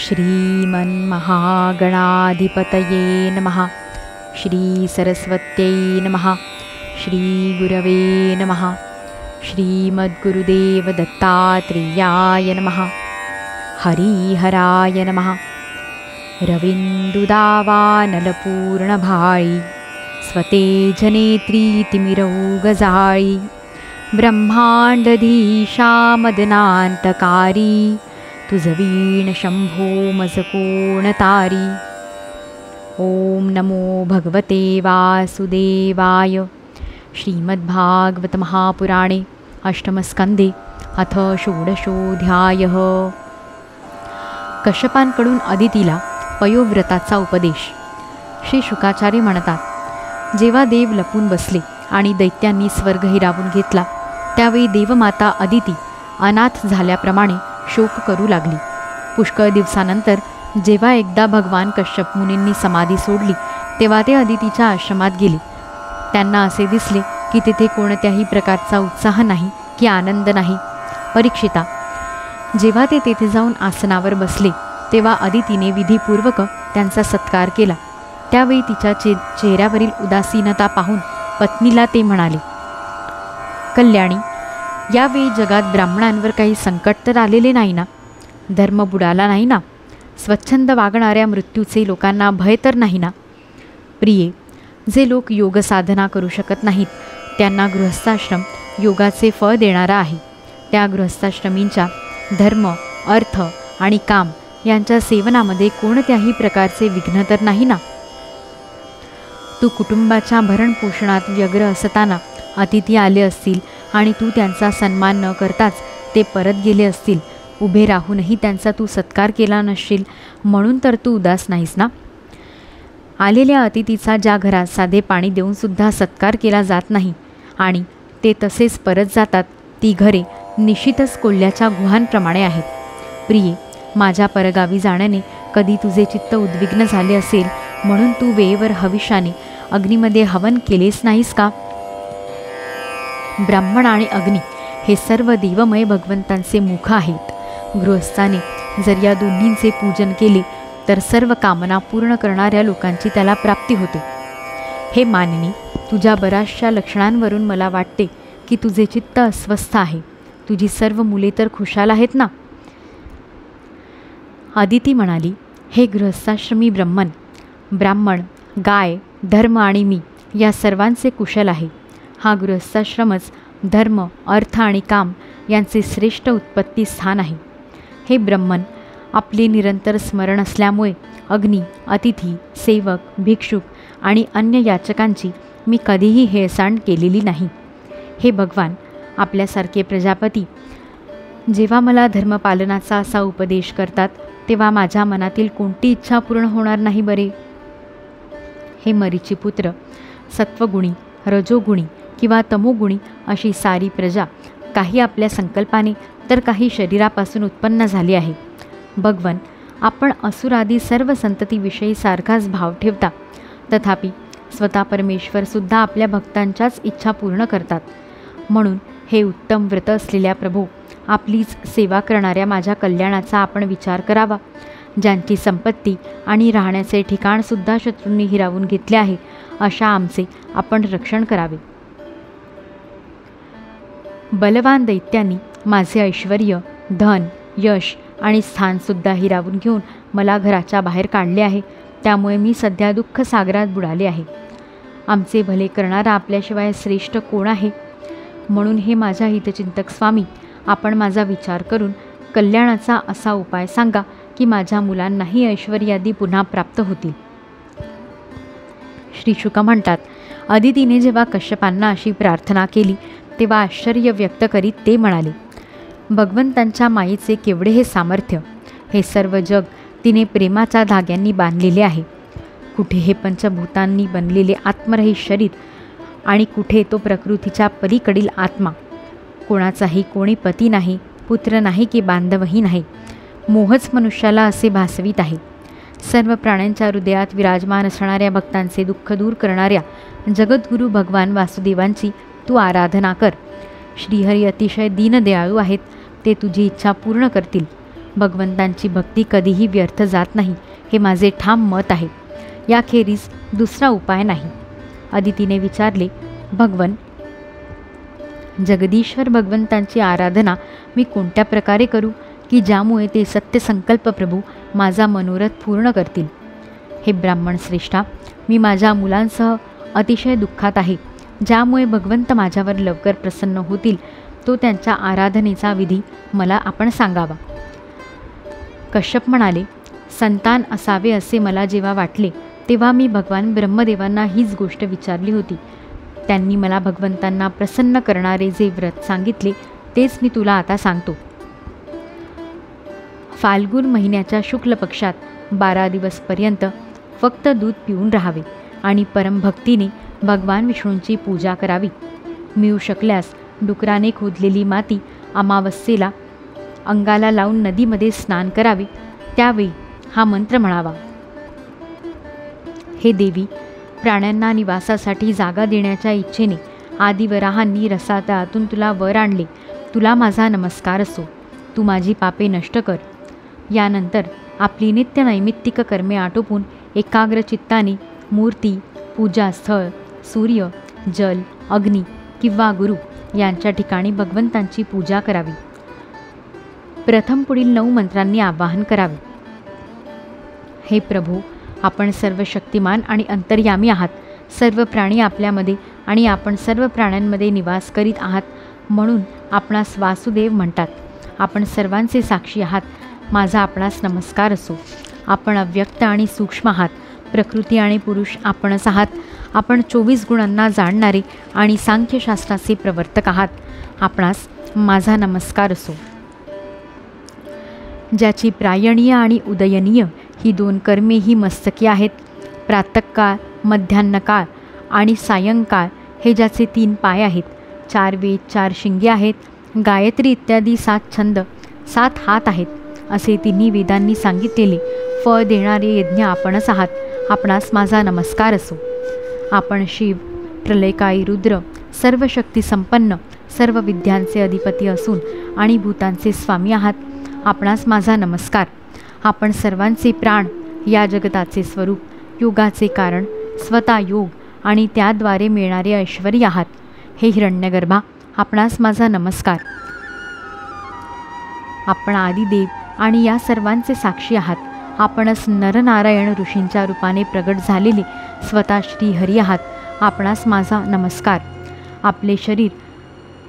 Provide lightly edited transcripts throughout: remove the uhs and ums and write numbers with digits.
श्रीमन्महागणाधिपतये नमः। श्रीसरस्वत्यै नमः। श्रीगुरवे नमः। श्रीमद्गुरुदेवदत्तात्रेयाय नमः। हरिहराय नमः। रविन्दुदावानलपूर्णभाळी स्वतेजनेत्रीतिमिरौगजाळी ब्रह्माण्डधीशामदनान्तकारी तुझवीण शंभो मजकोणतारी। ओम नमो भगवते वासुदेवाय। श्रीमद्भागवत महापुराणे अष्टमस्कंदे अथ षोडशोऽध्यायः। कश्यपांकडून अदितीला पयोव्रताचा उपदेश। श्री शुकाचार्य म्हणतात, जेव्हा देव लपून बसले आणि दैत्यांनी स्वर्ग हिरावून घेतला, त्यावेळी देवमाता अदिती अनाथ झाल्याप्रमाणे शोक करू लागली। पुष्कळ दिवसानंतर जेव्हा एकदा भगवान कश्यप मुनींनी समाधी सोडली, तेव्हा ते अदितीच्या आश्रमात गेले। त्यांना असे दिसले की तेथे कोणत्याही प्रकारचा उत्साह नाही की आनंद नाही। परीक्षिता, जेव्हा ते तेथे जाऊन आसनावर बसले, तेव्हा अदितीने विधीपूर्वक त्यांचा सत्कार केला। त्यावेळी तिच्या चेहऱ्यावरील उदासीनता पाहून पत्नीला ते म्हणाले, कल्याणी, यावेळी जगात ब्राह्मणांवर काही संकट तर आलेले नाही ना? धर्म बुडाला नाही ना? स्वच्छंद वागणाऱ्या मृत्यूचे लोकांना भय तर नाही ना? प्रिये, जे लोक योग साधना करू शकत नाहीत, त्यांना गृहस्थाश्रम योगाचे फळ देणारा आहे। त्या गृहस्थाश्रमींच्या धर्म, अर्थ आणि काम यांच्या सेवनामध्ये कोणत्याही प्रकारचे विघ्न तर नाही ना? तू कुटुंबाच्या भरणपोषणात व्यग्र असताना अतिथी आले असतील आणि तू त्यांचा सन्मान न करताच ते परत गेले असतील, उभे राहूनही त्यांचा तू सत्कार केला नसशील, म्हणून तर तू उदास नाहीस ना? आलेल्या अतिथीचा ज्या घरात साधे पाणी देऊनसुद्धा सत्कार केला जात नाही आणि ते तसेच परत जातात, ती घरे निश्चितच कोल्ह्याच्या गुहांप्रमाणे आहेत। प्रिये, माझ्या परगावी जाण्याने कधी तुझे चित्त उद्विग्न झाले असेल, म्हणून तू वेळेवर हविष्याने अग्नीमध्ये हवन केलेच नाहीस का? ब्राह्मण आणि अग्नी हे सर्व देवमय भगवंतांचे मुख आहेत। गृहस्थाने जर या दोन्हींचे पूजन केले तर सर्व कामना पूर्ण करणाऱ्या लोकांची त्याला प्राप्ती होते। हे मानिनी, तुझ्या बऱ्याचशा लक्षणांवरून मला वाटते की तुझे चित्त अस्वस्थ आहे। तुझी सर्व मुले तर खुशाल आहेत ना? अदिती म्हणाली, हे गृहस्थाश्रमी ब्राह्मण, गाय, धर्म आणि मी या सर्वांचे कुशल आहे। हा गृहस्थाश्रमच धर्म, अर्थ आणि काम यांचे श्रेष्ठ उत्पत्ती स्थान आहे। हे ब्राह्मण, आपले निरंतर स्मरण असल्यामुळे अग्नी, अतिथी, सेवक, भिक्षुक आणि अन्य याचकांची मी कधीही हेळसांड केलेली नाही। हे भगवान, आपल्यासारखे प्रजापती जेव्हा मला धर्मपालनाचा असा उपदेश करतात, तेव्हा माझ्या मनातील कोणती इच्छा पूर्ण होणार नाही बरे? हे मरीचीपुत्र, सत्वगुणी, रजोगुणी किंवा तमोगुणी अशी सारी प्रजा काही आपल्या संकल्पाने तर काही शरीरापासून उत्पन्न झाली आहे। भगवन, आपण असुरादी सर्व संततीविषयी सारखाच भाव ठेवता, तथापि स्वतः परमेश्वरसुद्धा आपल्या भक्तांच्याच इच्छा पूर्ण करतात। म्हणून हे उत्तम व्रत असलेल्या प्रभू, आपलीच सेवा करणाऱ्या माझ्या कल्याणाचा आपण विचार करावा। ज्यांची संपत्ती आणि राहण्याचे ठिकाणसुद्धा शत्रूंनी हिरावून घेतले आहे, अशा आमचे आपण रक्षण करावे। बलवान दैत्यांनी माझे ऐश्वर्य, धन, यश आणि स्थानसुद्धा हिरावून घेऊन मला घराच्या बाहेर काढले आहे। त्यामुळे मी सध्या दुःख सागरात बुडाले आहे। आमचे भले करणारा आपल्याशिवाय श्रेष्ठ कोण आहे? म्हणून हे माझ्या हितचिंतक स्वामी, आपण माझा विचार करून कल्याणाचा असा उपाय सांगा की माझ्या मुलांनाही ऐश्वर्यादी पुन्हा प्राप्त होतील। श्री शुक म्हणतात, अदितीने जेव्हा कश्यपांना अशी प्रार्थना केली, तेव्हा आश्चर्य व्यक्त करीत ते म्हणाले, भगवंतांच्या मायेचे केवढे हे सामर्थ्य! हे सर्व जग तिने प्रेमाच्या धाग्यांनी बांधलेले आहे। कुठे हे पंचभूतांनी बनलेले आत्मरहित शरीर आणि कुठे तो प्रकृतीच्या पलीकडील आत्मा। कोणाचाही कोणी पती नाही, पुत्र नाही की बांधवही नाही। मोहच मनुष्याला असे भासवीत आहे। सर्व प्राण्यांच्या हृदयात विराजमान असणाऱ्या भक्तांचे दुःख दूर करणाऱ्या जगद्गुरू भगवान वासुदेवांची तू आराधना कर। श्रीहरी अतिशय दीनदयाळू आहेत, ते तुझी इच्छा पूर्ण करतील। भगवंतांची भक्ती कधीही व्यर्थ जात नाही, हे माझे ठाम मत आहे. याखेरीज दुसरा उपाय नाही. अदितीने विचारले, भगवन, जगदीश्वर भगवंतांची आराधना मी कोणत्या प्रकारे करू की ज्यामुळे ते सत्यसंकल्प प्रभू माझा मनोरथ पूर्ण करतील? हे ब्राह्मण श्रेष्ठा, मी माझ्या मुलांसह अतिशय दुःखात आहे. ज्यामुळे भगवंत माझ्यावर लवकर प्रसन्न होतील तो त्यांच्या आराधनेचा विधी मला आपण सांगावा. कश्यप म्हणाले, संतान असावे असे मला जेव्हा वाटले तेव्हा मी भगवान ब्रह्मदेवांना हीच गोष्ट विचारली होती. त्यांनी मला भगवंतांना प्रसन्न करणारे जे व्रत सांगितले तेच मी तुला आता सांगतो. फाल्गुन महिन्याच्या शुक्ल पक्षात 12 दिवसपर्यंत फक्त दूध पिऊन राहावे आणि परमभक्तीने भगवान विष्णूंची पूजा करावी. मिळू शकल्यास डुकराने खोदलेली माती अमावस्येला अंगाला लावून नदीमध्ये स्नान करावे. त्यावेळी हा मंत्र म्हणावा, हे देवी, प्राण्यांना निवासासाठी जागा देण्याच्या इच्छेने आदिवराहांनी रसातळातून तुला वर आणले. तुला माझा नमस्कार असो. तू माझी पापे नष्ट कर. यानंतर आपली नित्य नैमित्तिक कर्मे आटोपून एकाग्र चित्ताने मूर्ती, पूजास्थळ, सूर्य, जल, अग्नी किंवा गुरु यांच्या ठिकाणी भगवंतांची पूजा करावी. प्रथम पुढील 9 मंत्रांनी आवाहन करावे. हे प्रभू, आपण सर्व शक्तिमान आणि अंतर्यामी आहात. सर्व प्राणी आपल्यामध्ये आणि आपण सर्व प्राण्यांमध्ये निवास करीत आहात म्हणून आपणास वासुदेव म्हणतात. आपण सर्वांचे साक्षी आहात. माझा आपणास नमस्कार असो. आपण अव्यक्त आणि सूक्ष्म आहात. प्रकृती आणि पुरुष आपणच आहात. आपण 24 गुणांना जाणणारे आणि सांख्यशास्त्राचे प्रवर्तक आहात. आपणास माझा नमस्कार असो. ज्याची प्रायणीय आणि उदयनीय ही 2 कर्मे ही मस्तकी आहेत. प्रातःकाळ, मध्यान्हकाळ आणि सायंकाळ हे ज्याचे 3 पाय आहेत. 4 वेद, 4 शिंगे आहेत. गायत्री इत्यादी 7 छंद, 7 हात आहेत. असे 3 वेदांनी सांगितलेले फळ देणारे यज्ञ आपणच आहात. आपणास माझा नमस्कार असो. आपण शिव, प्रलयकाळी रुद्र, सर्व शक्ती संपन्न, सर्व विद्यांचे अधिपती असून आणि भूतांचे स्वामी आहात. आपणास माझा नमस्कार. आपण सर्वांचे प्राण, या जगताचे स्वरूप, योगाचे कारण, स्वतः योग आणि त्याद्वारे मिळणारे ऐश्वर्य आहात. हे हिरण्यगर्भा, आपणास माझा नमस्कार. आपण आदिदेव आणि या सर्वांचे साक्षी आहात. आपणच नरनारायण ऋषींच्या रूपाने प्रगट झालेले स्वतः श्रीहरी आहात. आपणास माझा नमस्कार. आपले शरीर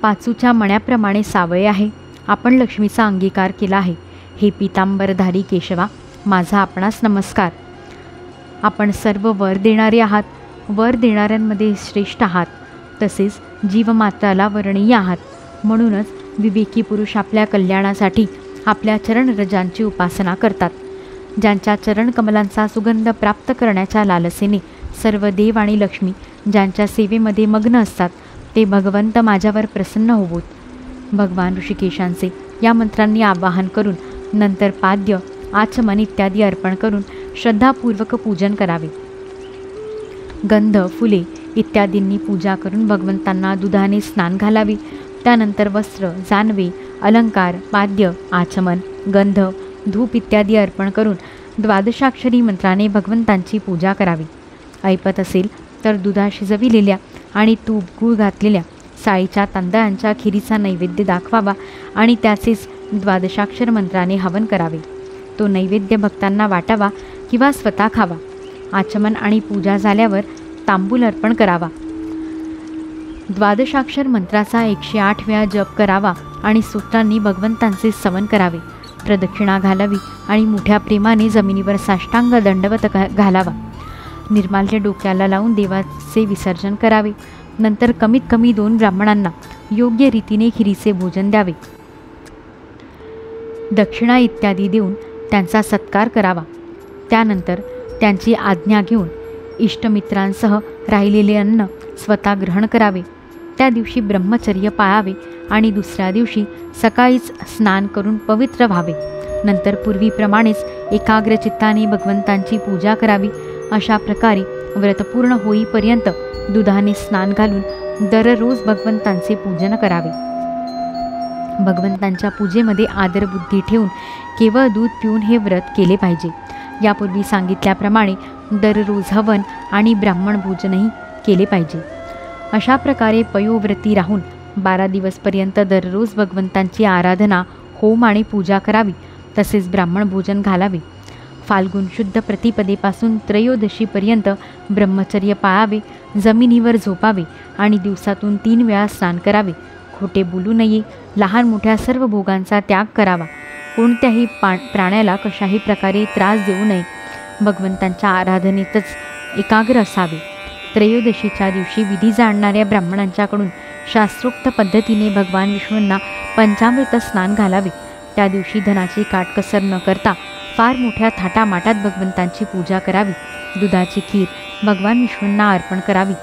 पाचूच्या मण्याप्रमाणे सावळे आहे. आपण लक्ष्मीचा अंगीकार केला आहे. हे पितांबरधारी केशवा, माझा आपणास नमस्कार. आपण सर्व वर देणारे आहात. वर देणाऱ्यांमध्ये श्रेष्ठ आहात. तसेच जीवमात्राला वर्णीय आहात. म्हणूनच विवेकी पुरुष आपल्या कल्याणासाठी आपल्या चरणरजांची उपासना करतात. ज्यांच्या चरणकमलांचा सुगंध प्राप्त करण्याच्या लालसेने सर्व देव आणि लक्ष्मी ज्यांच्या सेवेमध्ये मग्न असतात ते भगवंत माझ्यावर प्रसन्न होवोत. भगवान ऋषिकेशांचे या मंत्रांनी आवाहन करून नंतर पाद्य, आचमन इत्यादी अर्पण करून श्रद्धापूर्वक पूजन करावे. गंध, फुले इत्यादींनी पूजा करून भगवंतांना दुधाने स्नान घालावे. त्यानंतर वस्त्र, जानवे, अलंकार, पाद्य, आचमन, गंध, धूप इत्यादी अर्पण करून 12 मंत्राने भगवंतांची पूजा करावी. ऐपत असेल तर दुधा शिजविलेल्या आणि तूप, गूळ घातलेल्या साळीच्या तांदळांच्या खिरीचा नैवेद्य दाखवावा आणि त्याचेच 12 मंत्राने हवन करावे. तो नैवेद्य भक्तांना वाटावा किंवा स्वतः खावा. आचमन आणि पूजा झाल्यावर तांबूल अर्पण करावा. 12 मंत्राचा 108 वेळा जप करावा आणि सूत्रांनी भगवंतांचे स्तवन करावे. प्रदक्षिणा घालावी आणि मोठ्या प्रेमाने जमिनीवर साष्टांग दंडवत घालावा. निर्माल्य डोक्याला लावून देवाचे विसर्जन करावे. नंतर कमीत कमी 2 ब्राह्मणांना योग्य रीतीने खिरीचे भोजन द्यावे. दक्षिणा इत्यादी देऊन त्यांचा सत्कार करावा. त्यानंतर त्यांची आज्ञा घेऊन इष्टमित्रांसह राहिलेले अन्न स्वतः ग्रहण करावे. त्या दिवशी ब्रह्मचर्य पाळावे आणि दुसऱ्या दिवशी सकाळीच स्नान करून पवित्र व्हावे. नंतर पूर्वीप्रमाणेच एकाग्र चित्ताने भगवंतांची पूजा करावी. अशा प्रकारे व्रत पूर्ण होईपर्यंत दुधाने स्नान घालून दररोज भगवंतांचे पूजन करावे. भगवंतांच्या पूजेमध्ये आदरबुद्धी ठेवून केवळ दूध पिऊन हे व्रत केले पाहिजे. यापूर्वी सांगितल्याप्रमाणे दररोज हवन आणि ब्राह्मण भोजनही केले पाहिजे. अशा प्रकारे पयोव्रती राहून 12 दिवसपर्यंत दररोज भगवंतांची आराधना, होम आणि पूजा करावी. तसेच ब्राह्मण भोजन घालावे. फाल्गुन शुद्ध प्रतिपदेपासून त्रयोदशीपर्यंत ब्रह्मचर्य पाळावे. जमिनीवर झोपावे आणि दिवसातून 3 वेळा स्नान करावे. खोटे बोलू नये. लहान मोठ्या सर्व भोगांचा त्याग करावा. कोणत्याही प्राण्याला कशाही प्रकारे त्रास देऊ नये. भगवंतांच्या आराधनेतच एकाग्र असावे. त्रयोदशीच्या दिवशी विधी जाणणाऱ्या ब्राह्मणांच्याकडून शास्त्रोक्त पद्धतीने भगवान विष्णूंना पंचामृत स्नान घालावे. त्या दिवशी धनाची काटकसर न करता फार मोठ्या थाटामाटात भगवंतांची पूजा करावी. दुधाची खीर भगवान विष्णूंना अर्पण करावी.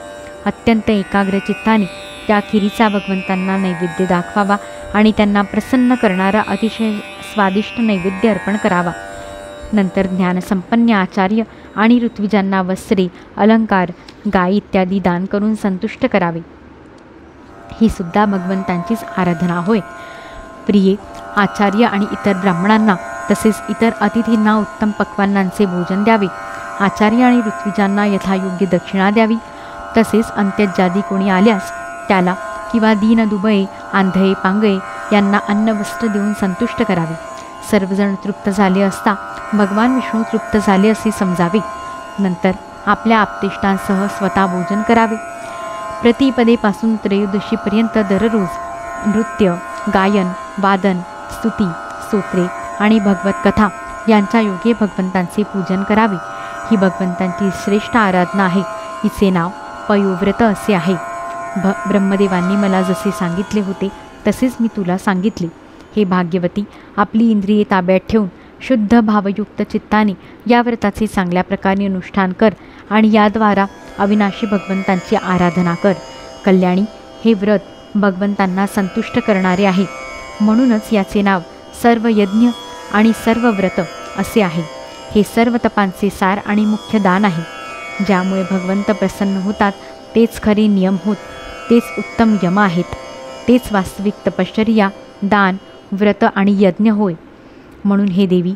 अत्यंत एकाग्र चित्ताने त्या खिरीचा भगवंतांना नैवेद्य दाखवावा आणि त्यांना प्रसन्न करणारा अतिशय स्वादिष्ट नैवेद्य अर्पण करावा. नंतर ज्ञानसंपन्न आचार्य आणि ऋत्विजांना वस्त्रे, अलंकार, गाय इत्यादी दान करून संतुष्ट करावे. ही सुद्धा भगवंतांचीच आराधना होय. प्रिये, आचार्य आणि इतर ब्राह्मणांना तसेच इतर अतिथींना उत्तम पक्वान्नांचे भोजन द्यावे. आचार्य आणि ऋत्विजांना यथायोग्य दक्षिणा द्यावी. तसेच अंत्यजादी कोणी आल्यास त्याला किंवा दीनदुबळे, आंधळे, पांगळे यांना अन्न वस्त्र देऊन संतुष्ट करावे. सर्वजण तृप्त झाले असता भगवान विष्णू तृप्त झाले असे समजावे. नंतर आपल्या आप्तेष्टांसह स्वतः भोजन करावे. प्रतिपदेपासून त्रयोदशीपर्यंत दररोज नृत्य, गायन, वादन, स्तुती, स्तोत्रे आणि भगवत कथा यांच्या योगे भगवंतांचे पूजन करावे. ही भगवंतांची श्रेष्ठ आराधना आहे. हिचे नाव पयोव्रत असे आहे. ब्रह्मदेवांनी मला जसे सांगितले होते तसेच मी तुला सांगितले. हे भाग्यवती, आपली इंद्रिये ताब्यात ठेवून शुद्ध भावयुक्त चित्ताने या व्रताचे चांगल्या प्रकारे अनुष्ठान कर आणि याद्वारा अविनाशी भगवंतांची आराधना कर. कल्याणी, हे व्रत भगवंतांना संतुष्ट करणारे आहे. म्हणूनच याचे नाव सर्व यज्ञ आणि सर्व व्रत असे आहे. हे सर्व तपांचे सार आणि मुख्य दान आहे. ज्यामुळे भगवंत प्रसन्न होतात तेच खरे नियम होत. तेच उत्तम यम आहेत. तेच वास्तविक तपश्चर्या, दान, व्रत आणि यज्ञ होय. म्हणून हे देवी,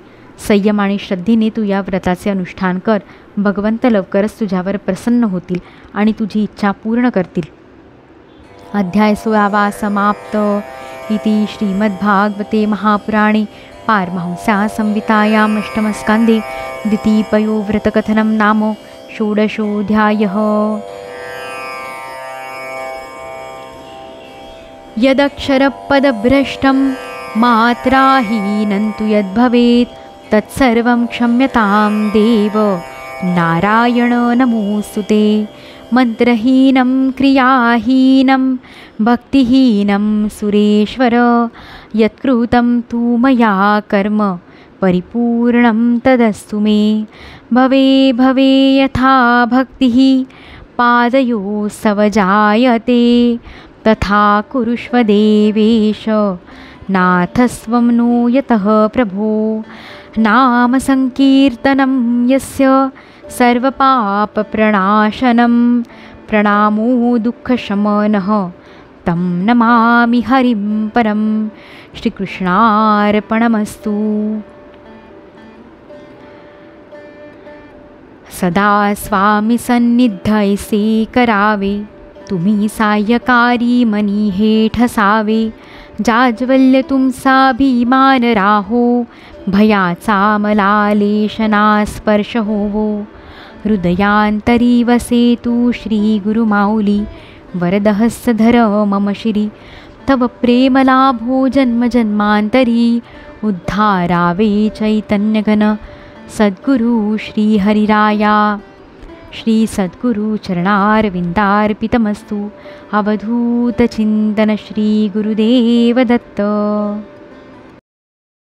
संयम आणि श्रद्धेने तू या व्रताचे अनुष्ठान कर. भगवंत लवकरच तुझ्यावर प्रसन्न होतील आणि तुझी इच्छा पूर्ण करतील. अध्याय 16 समाप्त. इति श्रीमद्भागवते महापुराणे पारमहंस्यां संहितायाम् अष्टमस्कन्धे द्वितीयपयोव्रतकथनं नाम षोडशोऽध्यायः. यदक्षरपदभ्रष्टं मात्राहीनं तु यद्भवेत् तत्सर्वं क्षम्यतां देव नारायण नमोऽस्तुते. मंत्रहीनं क्रियाहीनं भक्तिहीनं सुरेश्वर यत्कृतं तु मया कर्म परिपूर्णं तदस्तु मे. भवे भवे यथा भक्तिः पादयोस्तव जायते तथा कुरुष्व देवेश नाथस्वं नो यतः प्रभो. नाम संकीर्तनं यस्य सर्वपापप्रणाशनं प्रणामो दुःखशमनः तं नमामि हरिं परं. श्रीकृष्णार्पणमस्तु. सदा स्वामी सन्निधैसे करावे तुम्ही सायकारी मनी हे ठसावे. जाज्वल्य तुमचाभिमान राहो भयाचा मला लेशनास्पर्श होवो. हृदयांतरी वसे तू श्री गुरुमाऊली वरदहस्तधर मम शिरी. तव प्रेम लाभो जन्म जन्मांतरी उद्धारावे चैतन्यघन. सद्गुरु श्री हरिराया श्री सद्गुरु चरणारविंदार्पितमस्तु. अवधूत चिंतन श्री गुरुदेव दत्त.